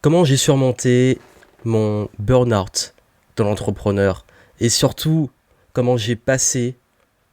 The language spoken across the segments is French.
Comment j'ai surmonté mon burn-out de l'entrepreneur et surtout comment j'ai passé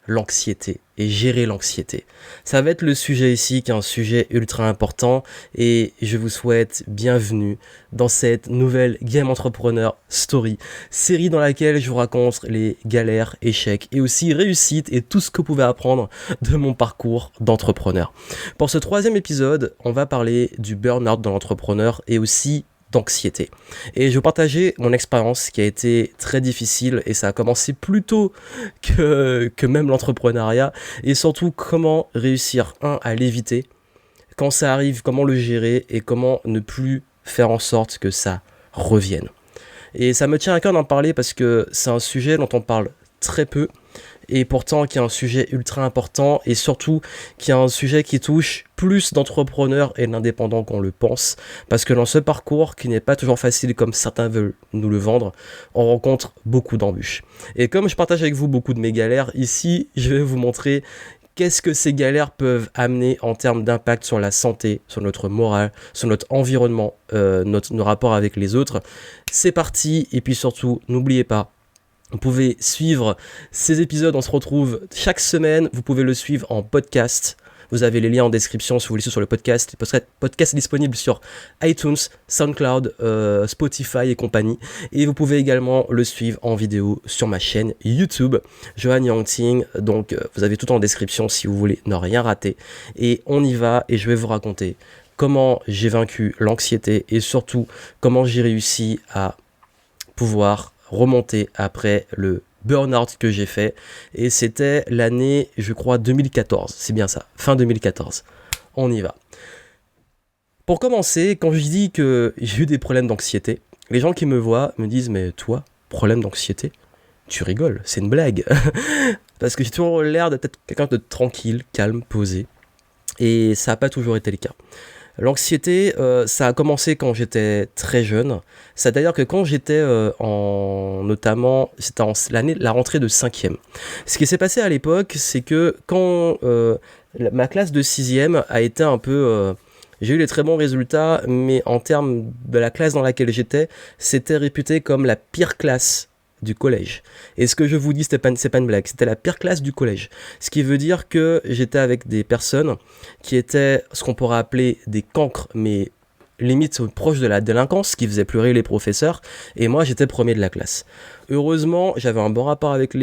l'anxiété et gérer l'anxiété. Ça va être le sujet ici qui est un sujet ultra important et je vous souhaite bienvenue dans cette nouvelle Game Entrepreneur Story, série dans laquelle je vous raconte les galères, échecs et aussi réussites et tout ce que vous pouvez apprendre de mon parcours d'entrepreneur. Pour ce troisième épisode, on va parler du burn-out dans l'entrepreneur et aussi d'anxiété. Et je vais partager mon expérience qui a été très difficile et ça a commencé plus tôt que même l'entrepreneuriat et surtout comment réussir, à l'éviter, quand ça arrive, comment le gérer et comment ne plus faire en sorte que ça revienne. Et ça me tient à cœur d'en parler parce que c'est un sujet dont on parle très peu et pourtant qui est un sujet ultra important et surtout qui est un sujet qui touche plus d'entrepreneurs et d'indépendants qu'on le pense parce que dans ce parcours qui n'est pas toujours facile comme certains veulent nous le vendre, on rencontre beaucoup d'embûches. Et comme je partage avec vous beaucoup de mes galères, ici je vais vous montrer qu'est-ce que ces galères peuvent amener en termes d'impact sur la santé, sur notre morale, sur notre environnement, nos rapports avec les autres. C'est parti et puis surtout n'oubliez pas, vous pouvez suivre ces épisodes, on se retrouve chaque semaine, vous pouvez le suivre en podcast. Vous avez les liens en description si vous voulez suivre sur le podcast. Le podcast est disponible sur iTunes, SoundCloud, Spotify et compagnie. Et vous pouvez également le suivre en vidéo sur ma chaîne YouTube, Johan Yangting. Donc vous avez tout en description si vous voulez ne rien rater. Et on y va et je vais vous raconter comment j'ai vaincu l'anxiété et surtout comment j'ai réussi à pouvoir remonter après le burn-out que j'ai fait et c'était l'année je crois 2014, c'est bien ça, fin 2014. On y va. Pour commencer, quand je dis que j'ai eu des problèmes d'anxiété, les gens qui me voient me disent mais toi, problème d'anxiété? Tu rigoles, c'est une blague. Parce que j'ai toujours l'air d'être quelqu'un de tranquille, calme, posé et ça n'a pas toujours été le cas. L'anxiété, ça a commencé quand j'étais très jeune. C'est-à-dire que quand j'étais notamment, c'était la rentrée de 5e. Ce qui s'est passé à l'époque, c'est que quand ma classe de 6e a été un peu... j'ai eu les très bons résultats, mais en termes de la classe dans laquelle j'étais, c'était réputé comme la pire classe du collège. Et ce que je vous dis, c'est pas une blague, c'était la pire classe du collège. Ce qui veut dire que j'étais avec des personnes qui étaient ce qu'on pourrait appeler des cancres, mais limite proche de la délinquance, qui faisait pleurer les professeurs, et moi j'étais premier de la classe. Heureusement, j'avais un bon rapport avec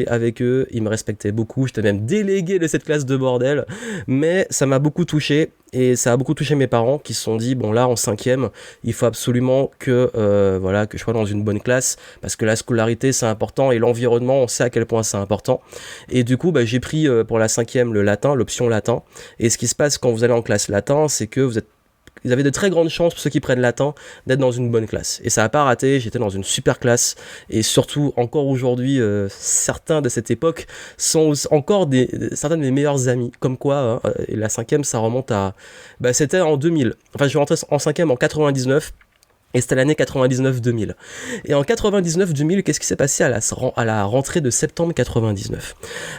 eux, ils me respectaient beaucoup, j'étais même délégué de cette classe de bordel, mais ça m'a beaucoup touché, et ça a beaucoup touché mes parents qui se sont dit, bon là en 5e, il faut absolument que je sois dans une bonne classe, parce que la scolarité c'est important, et l'environnement, on sait à quel point c'est important. Et du coup, j'ai pris pour la 5e le latin, l'option latin, et ce qui se passe quand vous allez en classe latin, c'est que vous avez de très grandes chances pour ceux qui prennent latin d'être dans une bonne classe. Et ça n'a pas raté, j'étais dans une super classe. Et surtout, encore aujourd'hui, certains de cette époque sont encore certains de mes meilleurs amis. Comme quoi, et la 5e, ça remonte à... c'était en 2000. Enfin, je suis rentré en 5e en 99. Et c'était l'année 99-2000. Et en 99-2000, qu'est-ce qui s'est passé à la rentrée de septembre 99 ?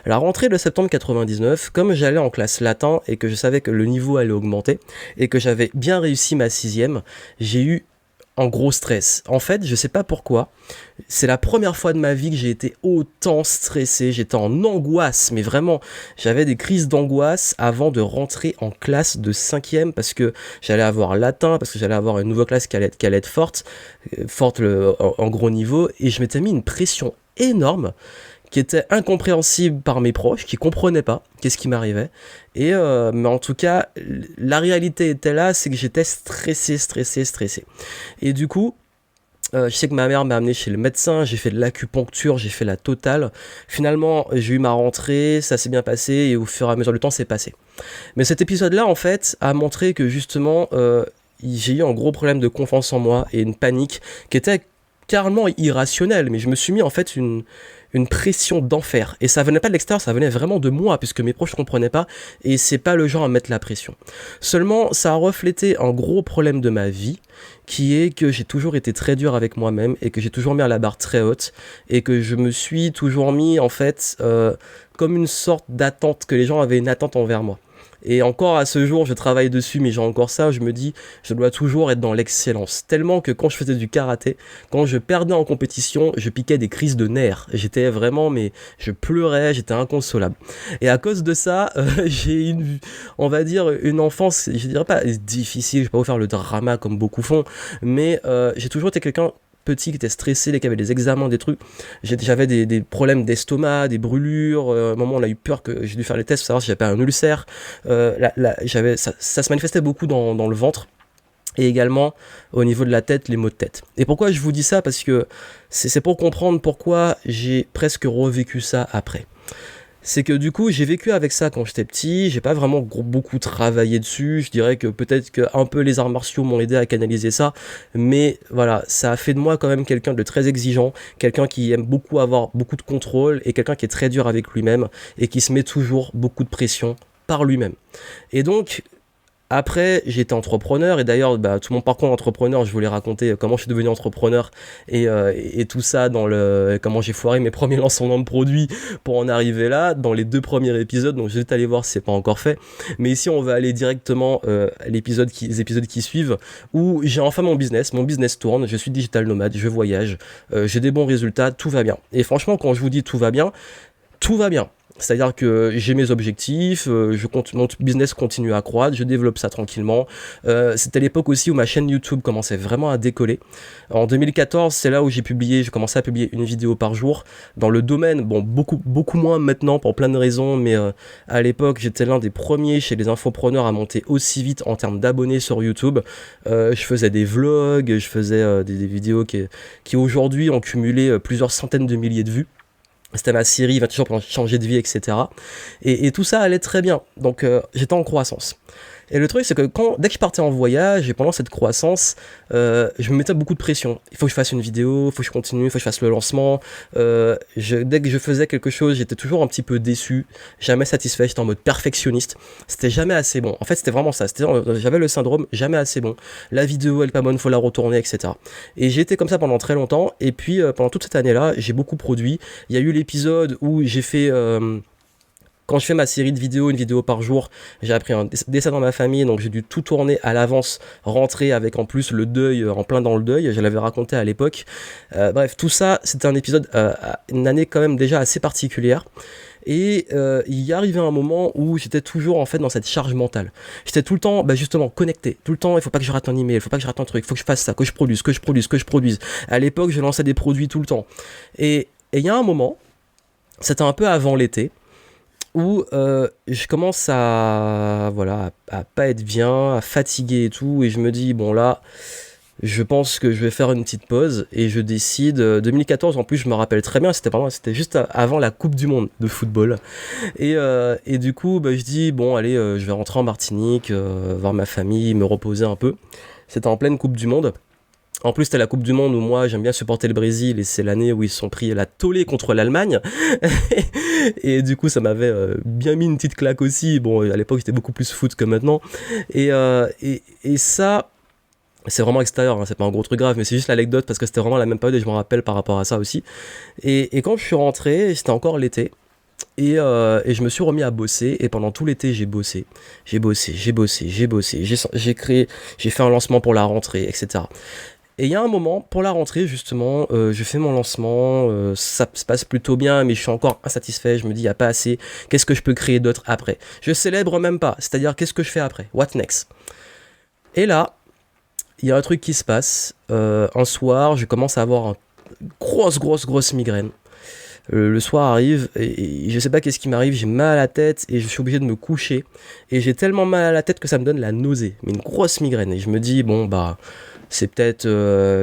La rentrée de septembre 99, comme j'allais en classe latin et que je savais que le niveau allait augmenter et que j'avais bien réussi ma 6e, j'ai eu un gros stress. En fait, je sais pas pourquoi, c'est la première fois de ma vie que j'ai été autant stressé, j'étais en angoisse, mais vraiment, j'avais des crises d'angoisse avant de rentrer en classe de 5e parce que j'allais avoir latin, parce que j'allais avoir une nouvelle classe qui allait être forte en gros niveau, et je m'étais mis une pression énorme qui était incompréhensible par mes proches, qui comprenaient pas qu'est-ce qui m'arrivait. Et mais en tout cas, la réalité était là, c'est que j'étais stressé. Et du coup, je sais que ma mère m'a amené chez le médecin, j'ai fait de l'acupuncture, j'ai fait la totale. Finalement, j'ai eu ma rentrée, ça s'est bien passé, et au fur et à mesure du temps, c'est passé. Mais cet épisode-là, en fait, a montré que justement, j'ai eu un gros problème de confiance en moi et une panique qui était carrément irrationnelle. Mais je me suis mis en fait une pression d'enfer. Et ça venait pas de l'extérieur, ça venait vraiment de moi, puisque mes proches ne comprenaient pas, et c'est pas le genre à mettre la pression. Seulement, ça a reflété un gros problème de ma vie, qui est que j'ai toujours été très dur avec moi-même, et que j'ai toujours mis la barre très haute, et que je me suis toujours mis, en fait, comme une sorte d'attente, que les gens avaient une attente envers moi. Et encore à ce jour, je travaille dessus, mais j'ai encore ça, je me dis, je dois toujours être dans l'excellence. Tellement que quand je faisais du karaté, quand je perdais en compétition, je piquais des crises de nerfs. J'étais vraiment, mais je pleurais, j'étais inconsolable. Et à cause de ça, j'ai on va dire, une enfance, je dirais pas difficile, je vais pas vous faire le drama comme beaucoup font, mais j'ai toujours été quelqu'un petit qui était stressé, qui avait des examens, des trucs. J'avais des problèmes d'estomac, des brûlures. À un moment, on a eu peur que j'ai dû faire les tests pour savoir si j'avais un ulcère. Ça se manifestait beaucoup dans le ventre. Et également au niveau de la tête, les maux de tête. Et pourquoi je vous dis ça? Parce que c'est pour comprendre pourquoi j'ai presque revécu ça après. C'est que du coup, j'ai vécu avec ça quand j'étais petit, j'ai pas vraiment beaucoup travaillé dessus, je dirais que peut-être que un peu les arts martiaux m'ont aidé à canaliser ça, mais voilà, ça a fait de moi quand même quelqu'un de très exigeant, quelqu'un qui aime beaucoup avoir beaucoup de contrôle, et quelqu'un qui est très dur avec lui-même, et qui se met toujours beaucoup de pression par lui-même. Et donc, après, j'étais entrepreneur, et d'ailleurs, tout mon parcours entrepreneur, je voulais raconter comment je suis devenu entrepreneur et tout ça comment j'ai foiré mes premiers lancements de produits pour en arriver là, dans les 2 premiers épisodes. Donc, je vais aller voir si c'est pas encore fait. Mais ici, on va aller directement à les épisodes qui suivent, où j'ai enfin mon business tourne, je suis digital nomade, je voyage, j'ai des bons résultats, tout va bien. Et franchement, quand je vous dis tout va bien, tout va bien. C'est-à-dire que j'ai mes objectifs, mon business continue à croître, je développe ça tranquillement. C'était l'époque aussi où ma chaîne YouTube commençait vraiment à décoller. En 2014, c'est là où j'ai commencé à publier une vidéo par jour. Dans le domaine, bon, beaucoup moins maintenant pour plein de raisons, mais à l'époque, j'étais l'un des premiers chez les infopreneurs à monter aussi vite en termes d'abonnés sur YouTube. Je faisais des vlogs, je faisais des vidéos qui aujourd'hui ont cumulé plusieurs centaines de milliers de vues. C'était ma série 28 jours pour changer de vie, etc. Et tout ça allait très bien. Donc j'étais en croissance. Et le truc, c'est que dès que je partais en voyage et pendant cette croissance, je me mettais beaucoup de pression. Il faut que je fasse une vidéo, il faut que je continue, il faut que je fasse le lancement. Dès que je faisais quelque chose, j'étais toujours un petit peu déçu, jamais satisfait, j'étais en mode perfectionniste. C'était jamais assez bon. En fait, c'était vraiment ça. J'avais le syndrome jamais assez bon. La vidéo, elle est pas bonne, il faut la retourner, etc. Et j'ai été comme ça pendant très longtemps. Et puis, pendant toute cette année-là, j'ai beaucoup produit. Il y a eu l'épisode où j'ai fait... quand je fais ma série de vidéos, une vidéo par jour, j'ai appris un décès dans ma famille, donc j'ai dû tout tourner à l'avance, rentrer avec en plus le deuil, en plein dans le deuil, je l'avais raconté à l'époque. Bref, tout ça, c'était un épisode, une année quand même déjà assez particulière. Et il y arrivait un moment où j'étais toujours en fait dans cette charge mentale. J'étais tout le temps justement connecté. Tout le temps, il faut pas que je rate un email, il faut pas que je rate un truc, il faut que je fasse ça, que je produise. À l'époque, je lançais des produits tout le temps. Et il y a un moment, c'était un peu avant l'été, où je commence à pas être bien, à fatiguer et tout, et je me dis bon là, je pense que je vais faire une petite pause, et je décide, 2014 en plus je me rappelle très bien, c'était juste avant la Coupe du Monde de football, et du coup je dis bon allez, je vais rentrer en Martinique, voir ma famille, me reposer un peu. C'était en pleine Coupe du Monde. En plus, c'était la Coupe du Monde où moi j'aime bien supporter le Brésil, et c'est l'année où ils se sont pris la tollée contre l'Allemagne. Et du coup, ça m'avait bien mis une petite claque aussi. Bon, à l'époque, j'étais beaucoup plus foot que maintenant. Et ça, c'est vraiment extérieur, hein, c'est pas un gros truc grave, mais c'est juste l'anecdote parce que c'était vraiment la même période et je m'en rappelle par rapport à ça aussi. Et quand je suis rentré, c'était encore l'été. Et je me suis remis à bosser, et pendant tout l'été j'ai bossé, j'ai fait un lancement pour la rentrée, etc. Et il y a un moment, pour la rentrée justement, je fais mon lancement, ça se passe plutôt bien, mais je suis encore insatisfait, je me dis il n'y a pas assez, qu'est-ce que je peux créer d'autre après? Je célèbre même pas, c'est-à-dire qu'est-ce que je fais après? What next? Et là, il y a un truc qui se passe, un soir, je commence à avoir une grosse migraine. Le soir arrive, et je sais pas qu'est-ce qui m'arrive, j'ai mal à la tête, et je suis obligé de me coucher, et j'ai tellement mal à la tête que ça me donne la nausée, mais une grosse migraine, et je me dis bon c'est peut-être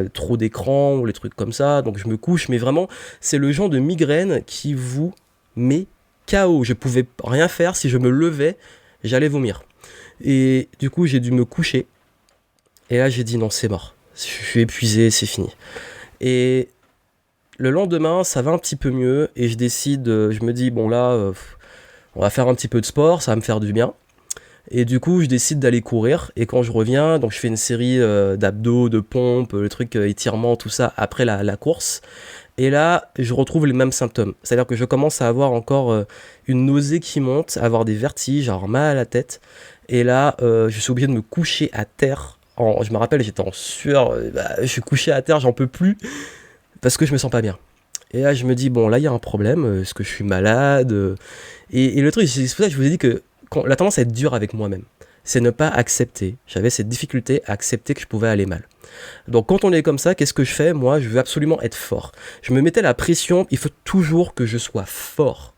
trop d'écran ou les trucs comme ça, donc je me couche, mais vraiment c'est le genre de migraine qui vous met KO. Je pouvais rien faire, si je me levais j'allais vomir, et du coup j'ai dû me coucher, et là j'ai dit non, c'est mort, je suis épuisé, c'est fini. Et le lendemain ça va un petit peu mieux, et je me dis bon là on va faire un petit peu de sport, ça va me faire du bien. Et du coup, je décide d'aller courir, et quand je reviens, donc je fais une série d'abdos, de pompes, le truc étirement, tout ça, après la course. Et là, je retrouve les mêmes symptômes. C'est-à-dire que je commence à avoir encore une nausée qui monte, à avoir des vertiges, à avoir mal à la tête. Et là, je suis obligé de me coucher à terre. Je me rappelle, j'étais en sueur. Je suis couché à terre, j'en peux plus. Parce que je me sens pas bien. Et là, je me dis, bon, là, il y a un problème. Est-ce que je suis malade et le truc, c'est pour ça que je vous ai dit que la tendance à être dur avec moi-même, c'est ne pas accepter. J'avais cette difficulté à accepter que je pouvais aller mal. Donc quand on est comme ça, qu'est-ce que je fais? Moi, je veux absolument être fort. Je me mettais la pression, il faut toujours que je sois fort.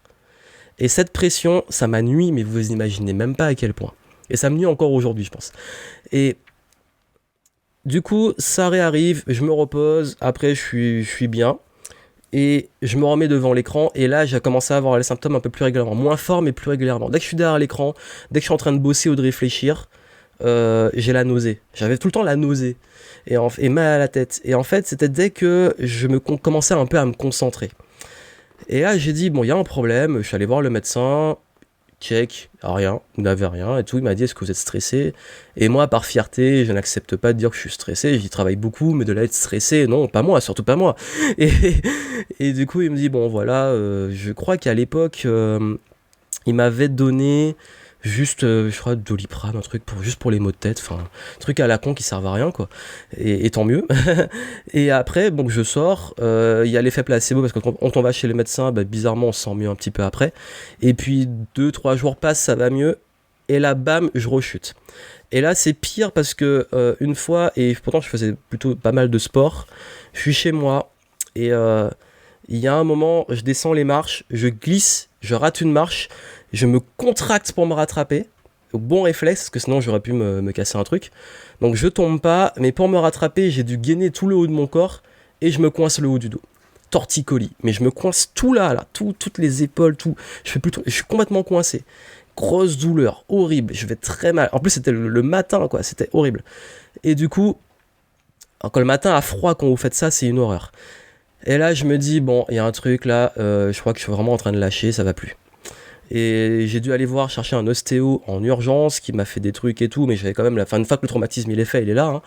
Et cette pression, ça m'a nui, mais vous imaginez même pas à quel point. Et ça me nuit encore aujourd'hui, je pense. Et du coup, ça réarrive, je me repose, après je suis bien. Et je me remets devant l'écran, et là j'ai commencé à avoir les symptômes un peu plus régulièrement, moins fort mais plus régulièrement. Dès que je suis derrière l'écran, dès que je suis en train de bosser ou de réfléchir, j'ai la nausée. J'avais tout le temps la nausée et mal à la tête. Et en fait, c'était dès que je commençais un peu à me concentrer. Et là, j'ai dit, bon, il y a un problème. Je suis allé voir le médecin. Check, rien, vous n'avez rien et tout. Il m'a dit, est-ce que vous êtes stressé? Et moi, par fierté, je n'accepte pas de dire que je suis stressé. J'y travaille beaucoup, mais de là être stressé, non, pas moi, surtout pas moi. Et, et du coup, il me dit, bon, voilà, je crois qu'à l'époque, il m'avait donné juste, je crois, Doliprane, un truc juste pour les maux de tête, enfin, un truc à la con qui servait à rien, quoi. Et tant mieux. Et après, bon, je sors, il y a l'effet placebo, parce que quand on va chez le médecin, bah, bizarrement, on se sent mieux un petit peu après. Et puis, 2-3 jours passent, ça va mieux. Et là, bam, je rechute. Et là, c'est pire parce que une fois, et pourtant je faisais plutôt pas mal de sport, je suis chez moi, et il y a un moment, je descends les marches, je glisse, je rate une marche, je me contracte pour me rattraper, au bon réflexe, parce que sinon j'aurais pu me casser un truc. Donc je tombe pas, mais pour me rattraper, j'ai dû gainer tout le haut de mon corps, et je me coince le haut du dos. Torticolis, mais je me coince tout là, toutes les épaules, tout. Je suis complètement coincé. Grosse douleur, horrible, je vais très mal. En plus, c'était le matin, quoi, c'était horrible. Et du coup, quand le matin a froid, quand vous faites ça, c'est une horreur. Et là, je me dis, bon, il y a un truc là, je crois que je suis vraiment en train de lâcher, ça va plus. Et j'ai dû aller chercher un ostéo en urgence qui m'a fait des trucs et tout, mais j'avais quand même une fois que le traumatisme il est fait, il est là. Hein.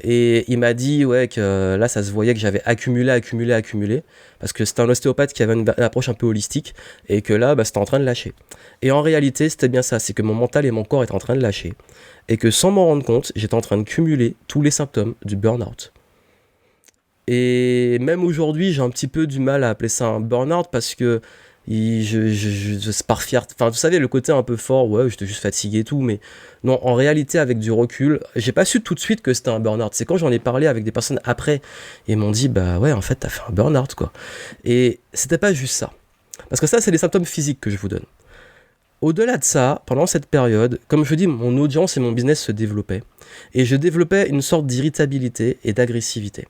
Et il m'a dit, ouais, que là, ça se voyait que j'avais accumulé, parce que c'était un ostéopathe qui avait une approche un peu holistique, et que là, bah, c'était en train de lâcher. Et en réalité, c'était bien ça, c'est que mon mental et mon corps étaient en train de lâcher, et que sans m'en rendre compte, j'étais en train de cumuler tous les symptômes du burn-out. Et même aujourd'hui, j'ai un petit peu du mal à appeler ça un burn-out parce que c'est par fierté. Enfin, vous savez, le côté un peu fort, ouais, j'étais juste fatigué et tout, mais non, en réalité, avec du recul, j'ai pas su tout de suite que c'était un burn-out. C'est quand j'en ai parlé avec des personnes après, et ils m'ont dit, bah ouais, en fait, t'as fait un burn-out, quoi. Et c'était pas juste ça. Parce que ça, c'est les symptômes physiques que je vous donne. Au-delà de ça, pendant cette période, comme je dis, mon audience et mon business se développaient. Et je développais une sorte d'irritabilité et d'agressivité.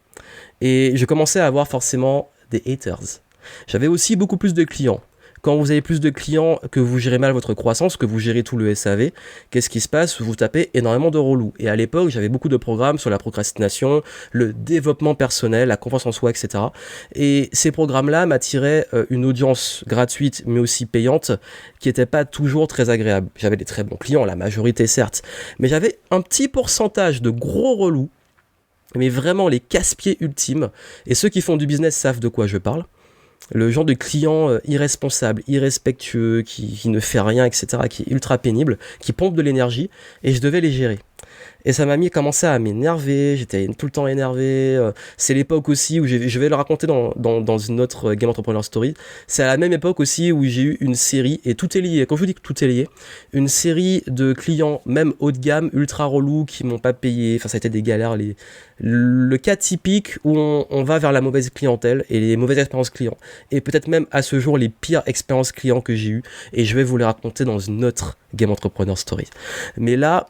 Et je commençais à avoir forcément des haters. J'avais aussi beaucoup plus de clients. Quand vous avez plus de clients, que vous gérez mal votre croissance, que vous gérez tout le SAV, qu'est-ce qui se passe? Vous tapez énormément de relous. Et à l'époque, j'avais beaucoup de programmes sur la procrastination, le développement personnel, la confiance en soi, etc. Et ces programmes-là m'attiraient une audience gratuite, mais aussi payante, qui n'était pas toujours très agréable. J'avais des très bons clients, la majorité certes, mais j'avais un petit pourcentage de gros relous, mais vraiment les casse-pieds ultimes. Et ceux qui font du business savent de quoi je parle. Le genre de client irresponsable, irrespectueux, qui ne fait rien, etc., qui est ultra pénible, qui pompe de l'énergie, et je devais les gérer. Et ça m'a commencé à m'énerver, j'étais tout le temps énervé. C'est l'époque aussi où je vais le raconter dans une autre Game Entrepreneur Story. C'est à la même époque aussi où j'ai eu une série, et tout est lié, quand je vous dis que tout est lié, une série de clients, même haut de gamme, ultra relous, qui m'ont pas payé, enfin ça a été des galères. Le cas typique où on va vers la mauvaise clientèle et les mauvaises expériences clients. Et peut-être même à ce jour les pires expériences clients que j'ai eues, et je vais vous les raconter dans une autre Game Entrepreneur Story. Mais là,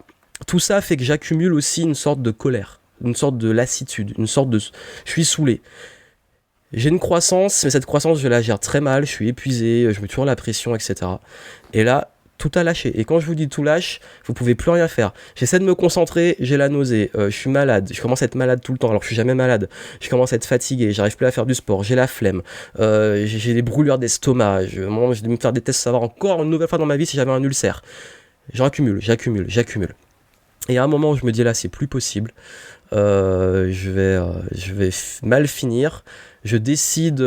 tout ça fait que j'accumule aussi une sorte de colère, une sorte de lassitude, une sorte de... Je suis saoulé. J'ai une croissance, mais cette croissance, je la gère très mal, je suis épuisé, je mets toujours la pression, etc. Et là, tout a lâché. Et quand je vous dis tout lâche, vous pouvez plus rien faire. J'essaie de me concentrer, j'ai la nausée, je suis malade, je commence à être malade tout le temps, alors que je suis jamais malade. Je commence à être fatigué, j'arrive plus à faire du sport, j'ai la flemme, j'ai des brûlures d'estomac, j'ai dû me faire des tests, savoir encore une nouvelle fois dans ma vie si j'avais un ulcère. J'accumule. Et à un moment où je me dis là, c'est plus possible. je vais mal finir. Je décide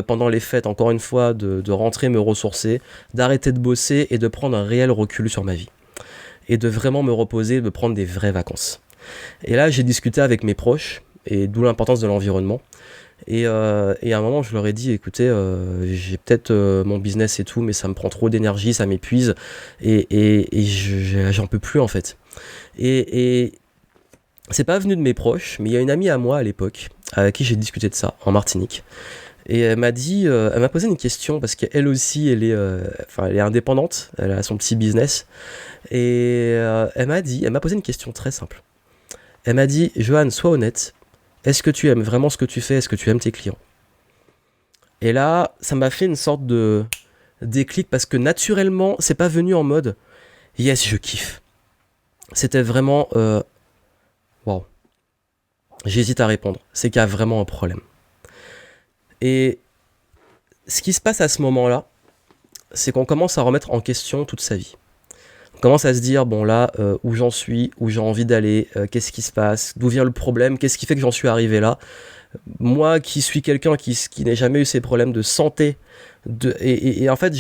pendant les fêtes, encore une fois, de rentrer me ressourcer, d'arrêter de bosser et de prendre un réel recul sur ma vie. Et de vraiment me reposer, de prendre des vraies vacances. Et là, j'ai discuté avec mes proches, et d'où l'importance de l'environnement. Et à un moment, je leur ai dit, écoutez, j'ai peut-être mon business et tout, mais ça me prend trop d'énergie, ça m'épuise, et j'en peux plus en fait. Et c'est pas venu de mes proches, mais il y a une amie à moi à l'époque, avec qui j'ai discuté de ça, en Martinique. Et elle m'a posé une question, parce qu'elle aussi, elle est indépendante, elle a son petit business, et elle m'a posé une question très simple. Elle m'a dit, Johan, sois honnête, est-ce que tu aimes vraiment ce que tu fais? Est-ce que tu aimes tes clients? Et là, ça m'a fait une sorte de déclic parce que naturellement, c'est pas venu en mode yes, je kiffe. C'était vraiment waouh. J'hésite à répondre. C'est qu'il y a vraiment un problème. Et ce qui se passe à ce moment-là, c'est qu'on commence à remettre en question toute sa vie. On commence à se dire, bon là, où j'en suis, où j'ai envie d'aller, qu'est-ce qui se passe, d'où vient le problème, qu'est-ce qui fait que j'en suis arrivé là. Moi qui suis quelqu'un qui n'a jamais eu ces problèmes de santé, et en fait,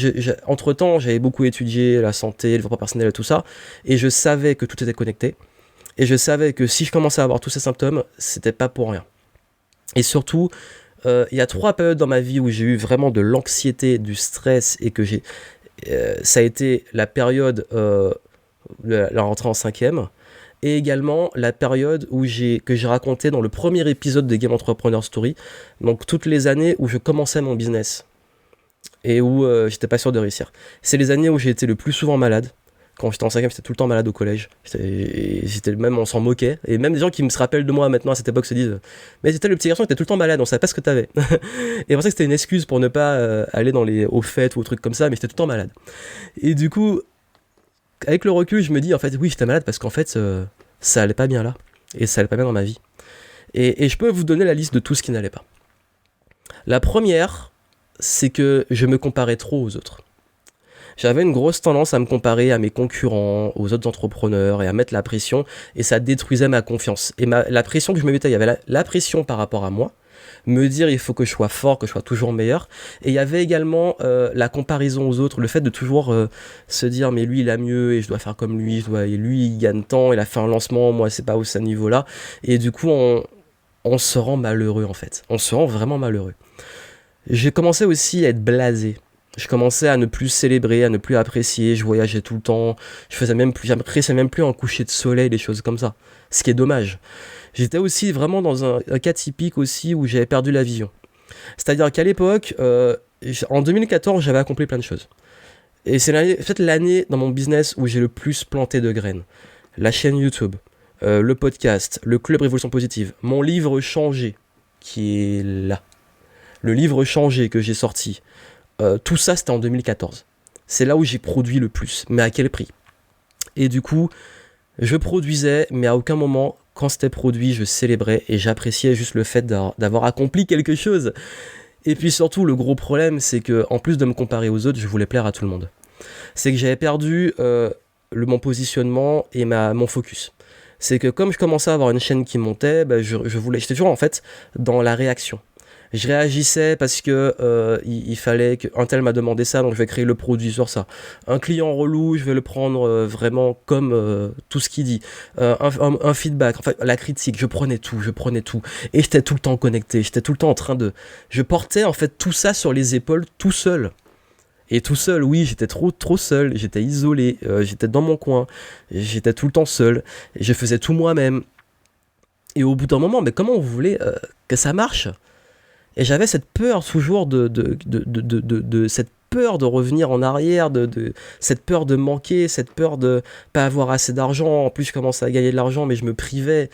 entre-temps, j'avais beaucoup étudié la santé, le développement personnel et tout ça, et je savais que tout était connecté, et je savais que si je commençais à avoir tous ces symptômes, c'était pas pour rien. Et surtout, il y a 3 périodes dans ma vie où j'ai eu vraiment de l'anxiété, du stress, et que ça a été la période la rentrée en 5e, et également la période que j'ai raconté dans le premier épisode de Game Entrepreneur Story, donc toutes les années où je commençais mon business et où j'étais pas sûr de réussir. C'est les années où j'ai été le plus souvent malade. Quand j'étais en 5e, j'étais tout le temps malade au collège. Même, on s'en moquait. Et même des gens qui me se rappellent de moi maintenant à cette époque se disent mais c'était le petit garçon qui était tout le temps malade, on savait pas ce que t'avais. Et je pensais que c'était une excuse pour ne pas aller aux fêtes ou aux trucs comme ça, mais j'étais tout le temps malade. Et du coup, avec le recul, je me dis en fait, oui, j'étais malade parce qu'en fait, ça allait pas bien là. Et ça allait pas bien dans ma vie. Et je peux vous donner la liste de tout ce qui n'allait pas. La première, c'est que je me comparais trop aux autres. J'avais une grosse tendance à me comparer à mes concurrents, aux autres entrepreneurs et à mettre la pression, et ça détruisait ma confiance. Et la pression que je me mettais, il y avait la pression par rapport à moi, me dire il faut que je sois fort, que je sois toujours meilleur, et il y avait également la comparaison aux autres, le fait de toujours se dire mais lui il a mieux et je dois faire comme lui, et lui il gagne tant, il a fait un lancement, moi c'est pas au ce niveau-là, et du coup on se rend malheureux en fait, on se rend vraiment malheureux. J'ai commencé aussi à être blasé. Je commençais à ne plus célébrer, à ne plus apprécier, je voyageais tout le temps, j'appréciais même plus un coucher de soleil, des choses comme ça. Ce qui est dommage. J'étais aussi vraiment dans un cas typique aussi où j'avais perdu la vision. C'est-à-dire qu'à l'époque, en 2014, j'avais accompli plein de choses. Et c'est peut-être l'année dans mon business où j'ai le plus planté de graines. La chaîne YouTube, le podcast, le club Révolution Positive, mon livre Changé, qui est là. Le livre Changé que j'ai sorti. Tout ça, c'était en 2014. C'est là où j'ai produit le plus. Mais à quel prix? Et du coup, je produisais, mais à aucun moment, quand c'était produit, je célébrais et j'appréciais juste le fait d'avoir accompli quelque chose. Et puis surtout, le gros problème, c'est que en plus de me comparer aux autres, je voulais plaire à tout le monde. C'est que j'avais perdu mon positionnement et mon focus. C'est que comme je commençais à avoir une chaîne qui montait, j'étais toujours en fait dans la réaction. Je réagissais parce que il fallait qu'un tel m'a demandé ça, donc je vais créer le produit sur ça. Un client relou, je vais le prendre vraiment comme tout ce qu'il dit. Un feedback, enfin la critique, je prenais tout. Et j'étais tout le temps connecté, j'étais tout le temps en train de... Je portais en fait tout ça sur les épaules tout seul. Et tout seul, oui, j'étais trop seul, j'étais isolé, j'étais dans mon coin, j'étais tout le temps seul, et je faisais tout moi-même. Et au bout d'un moment, mais comment vous voulez que ça marche ? Et j'avais cette peur toujours de cette peur de revenir en arrière, cette peur de manquer, cette peur de pas avoir assez d'argent. En plus, je commençais à gagner de l'argent, mais je me privais.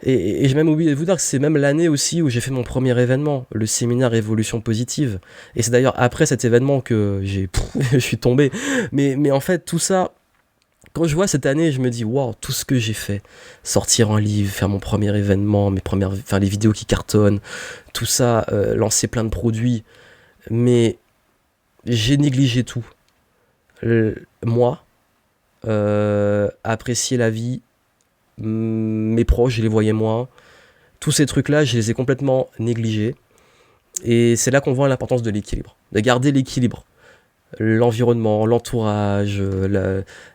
Et j'ai même oublié de vous dire que c'est même l'année aussi où j'ai fait mon premier événement, le séminaire Évolution Positive. Et c'est d'ailleurs après cet événement que je suis tombé. Mais en fait, tout ça, quand je vois cette année, je me dis, waouh, tout ce que j'ai fait, sortir un livre, faire mon premier événement, faire les vidéos qui cartonnent, tout ça, lancer plein de produits, mais j'ai négligé tout. Moi, apprécier la vie, mes proches, je les voyais moins. Tous ces trucs-là, je les ai complètement négligés. Et c'est là qu'on voit l'importance de l'équilibre, de garder l'équilibre. L'environnement, l'entourage,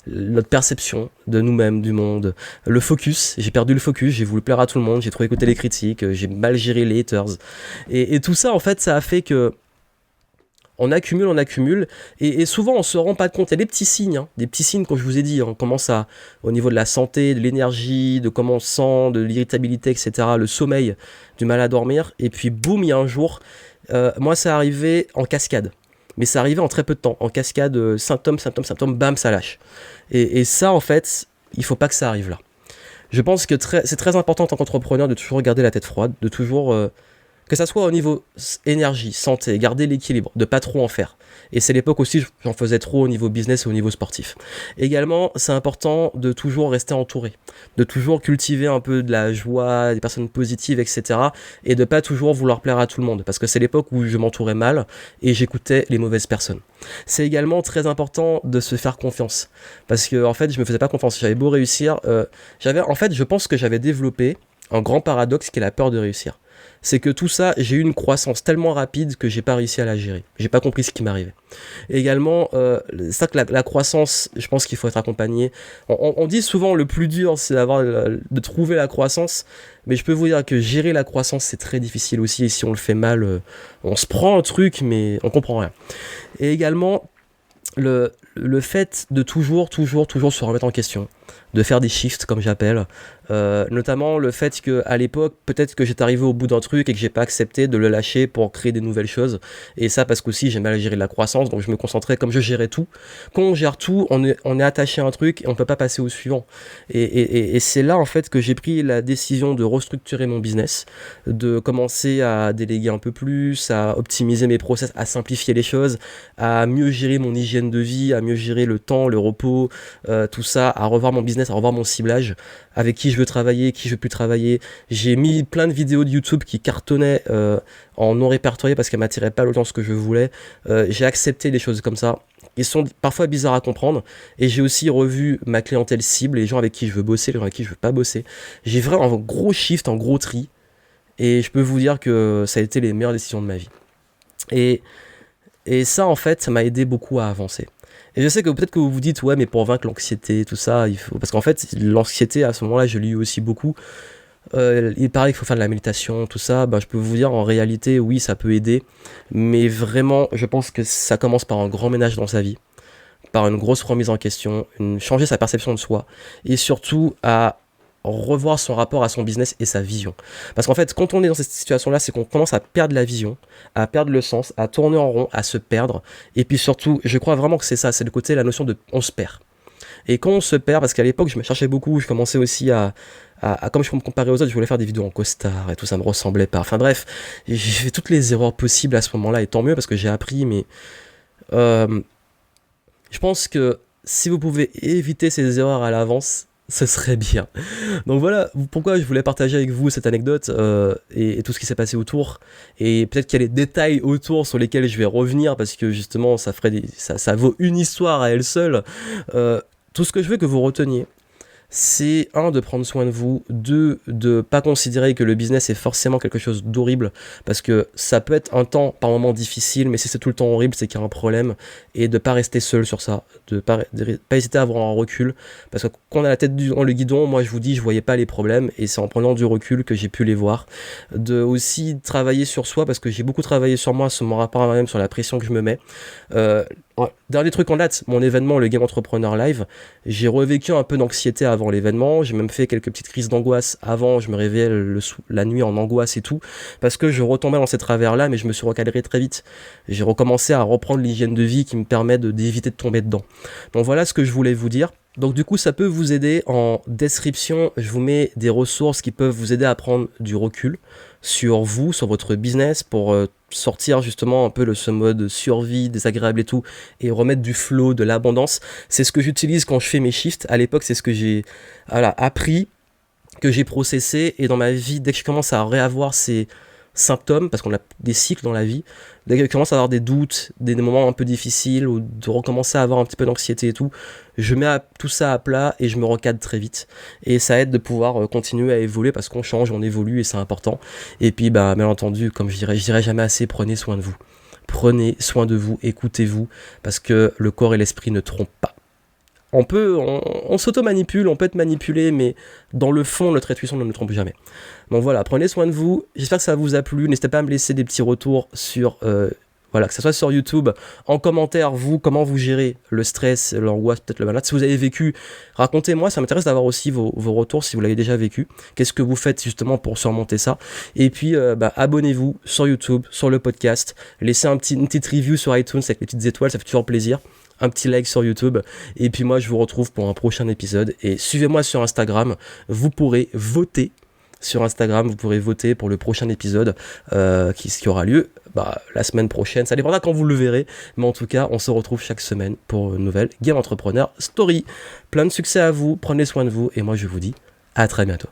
notre perception de nous-mêmes, du monde, le focus. J'ai perdu le focus, j'ai voulu plaire à tout le monde, j'ai trop écouté les critiques, j'ai mal géré les haters. Et tout ça, en fait, ça a fait que on accumule, et souvent on se rend pas compte. Il y a des petits signes, des petits signes, comme je vous ai dit, on commence au niveau de la santé, de l'énergie, de comment on sent, de l'irritabilité, etc., le sommeil, du mal à dormir, et puis boum, il y a un jour, moi ça arrivait en cascade, mais ça arrivait en très peu de temps, en cascade, symptômes, bam, ça lâche. Et ça, en fait, il faut pas que ça arrive là. Je pense que c'est très important en tant qu'entrepreneur de toujours garder la tête froide, de toujours... que ça soit au niveau énergie, santé, garder l'équilibre, de pas trop en faire. Et c'est l'époque aussi, j'en faisais trop au niveau business et au niveau sportif. Également, c'est important de toujours rester entouré, de toujours cultiver un peu de la joie, des personnes positives, etc. Et de pas toujours vouloir plaire à tout le monde, parce que c'est l'époque où je m'entourais mal et j'écoutais les mauvaises personnes. C'est également très important de se faire confiance, parce que en fait, je me faisais pas confiance. J'avais beau réussir, je pense que j'avais développé un grand paradoxe qui est la peur de réussir. C'est que tout ça, j'ai eu une croissance tellement rapide que j'ai pas réussi à la gérer. J'ai pas compris ce qui m'arrivait. Et également, c'est ça que la croissance, je pense qu'il faut être accompagné. On dit souvent le plus dur, c'est de trouver la croissance, mais je peux vous dire que gérer la croissance, c'est très difficile aussi. Et si on le fait mal, on se prend un truc, mais on comprend rien. Et également, le fait de toujours se remettre en question, de faire des shifts comme j'appelle, notamment le fait qu'à l'époque peut-être que j'étais arrivé au bout d'un truc et que j'ai pas accepté de le lâcher pour créer des nouvelles choses, et ça parce qu'aussi j'ai mal géré la croissance, donc je me concentrais comme je gérais tout. Quand on gère tout, on est attaché à un truc et on peut pas passer au suivant, et c'est là en fait que j'ai pris la décision de restructurer mon business, de commencer à déléguer un peu plus, à optimiser mes process, à simplifier les choses, à mieux gérer mon hygiène de vie, à mieux gérer le temps, le repos, tout ça, à revoir mon business, à revoir mon ciblage, avec qui je veux travailler, qui je veux plus travailler. J'ai mis plein de vidéos de YouTube qui cartonnaient en non répertorié parce qu'elles m'attiraient pas l'audience que je voulais. J'ai accepté des choses comme ça. Ils sont parfois bizarres à comprendre, et j'ai aussi revu ma clientèle cible, les gens avec qui je veux bosser, les gens avec qui je veux pas bosser. J'ai vraiment un gros shift, un gros tri, et je peux vous dire que ça a été les meilleures décisions de ma vie. Et ça, en fait, ça m'a aidé beaucoup à avancer. Et je sais que peut-être que vous vous dites, ouais, mais pour vaincre l'anxiété, tout ça, il faut... Parce qu'en fait, l'anxiété, à ce moment-là, je l'ai eu aussi beaucoup. Il paraît qu'il faut faire de la méditation, tout ça. Je peux vous dire, en réalité, oui, ça peut aider. Mais vraiment, je pense que ça commence par un grand ménage dans sa vie, par une grosse remise en question, changer sa perception de soi, et surtout à revoir son rapport à son business et sa vision. Parce qu'en fait, quand on est dans cette situation-là, c'est qu'on commence à perdre la vision, à perdre le sens, à tourner en rond, à se perdre. Et puis surtout, je crois vraiment que c'est ça, c'est le côté, la notion de on se perd. Et quand on se perd, parce qu'à l'époque, je me cherchais beaucoup, je commençais aussi à comme je me comparais aux autres, je voulais faire des vidéos en costard et tout, ça me ressemblait pas. Enfin bref, j'ai fait toutes les erreurs possibles à ce moment-là, et tant mieux parce que j'ai appris, mais je pense que si vous pouvez éviter ces erreurs à l'avance, ce serait bien. Donc voilà pourquoi je voulais partager avec vous cette anecdote et tout ce qui s'est passé autour. Et peut-être qu'il y a des détails autour sur lesquels je vais revenir parce que justement ça vaut une histoire à elle seule. Tout ce que je veux que vous reteniez, c'est de prendre soin de vous, de pas considérer que le business est forcément quelque chose d'horrible, parce que ça peut être un temps par moment difficile, mais si c'est tout le temps horrible, c'est qu'il y a un problème, et de pas rester seul sur ça, de pas hésiter à avoir un recul, parce que quand on a la tête dans le guidon, moi je vous dis, je voyais pas les problèmes, et c'est en prenant du recul que j'ai pu les voir. De aussi travailler sur soi, parce que j'ai beaucoup travaillé sur moi, sur mon rapport à moi-même, sur la pression que je me mets. Dernier truc en date, mon événement, le Game Entrepreneur Live, j'ai revécu un peu d'anxiété avant l'événement, j'ai même fait quelques petites crises d'angoisse avant, je me réveillais la nuit en angoisse et tout, parce que je retombais dans ces travers-là, mais je me suis recadré très vite. J'ai recommencé à reprendre l'hygiène de vie qui me permet d'éviter de tomber dedans. Donc voilà ce que je voulais vous dire. Donc du coup, ça peut vous aider. En description, je vous mets des ressources qui peuvent vous aider à prendre du recul sur vous, sur votre business, pour sortir justement un peu de ce mode survie désagréable et tout, et remettre du flow, de l'abondance. C'est ce que j'utilise quand je fais mes shifts. À l'époque, c'est ce que j'ai appris, que j'ai processé, et dans ma vie, dès que je commence à réavoir ces symptômes, parce qu'on a des cycles dans la vie, dès que je commence à avoir des doutes, des moments un peu difficiles, ou de recommencer à avoir un petit peu d'anxiété et tout, je mets tout ça à plat et je me recadre très vite. Et ça aide de pouvoir continuer à évoluer, parce qu'on change, on évolue et c'est important. Et puis, bien entendu, comme je dirais jamais assez, prenez soin de vous. Prenez soin de vous, écoutez-vous, parce que le corps et l'esprit ne trompent pas. On s'auto-manipule, on peut être manipulé, mais dans le fond, notre intuition ne nous trompe jamais. Donc voilà, prenez soin de vous. J'espère que ça vous a plu. N'hésitez pas à me laisser des petits retours sur, que ce soit sur YouTube, en commentaire, vous, comment vous gérez le stress, l'angoisse, peut-être le mal-être. Si vous avez vécu, racontez-moi, ça m'intéresse d'avoir aussi vos retours si vous l'avez déjà vécu. Qu'est-ce que vous faites justement pour surmonter ça? Et puis, abonnez-vous sur YouTube, sur le podcast. Laissez une petite review sur iTunes avec les petites étoiles, ça fait toujours plaisir. Un petit like sur YouTube, et puis moi je vous retrouve pour un prochain épisode, et suivez-moi sur Instagram, vous pourrez voter sur Instagram, vous pourrez voter pour le prochain épisode qui aura lieu la semaine prochaine, ça dépendra quand vous le verrez, mais en tout cas on se retrouve chaque semaine pour une nouvelle Game Entrepreneur Story. Plein de succès à vous, prenez soin de vous, et moi je vous dis à très bientôt.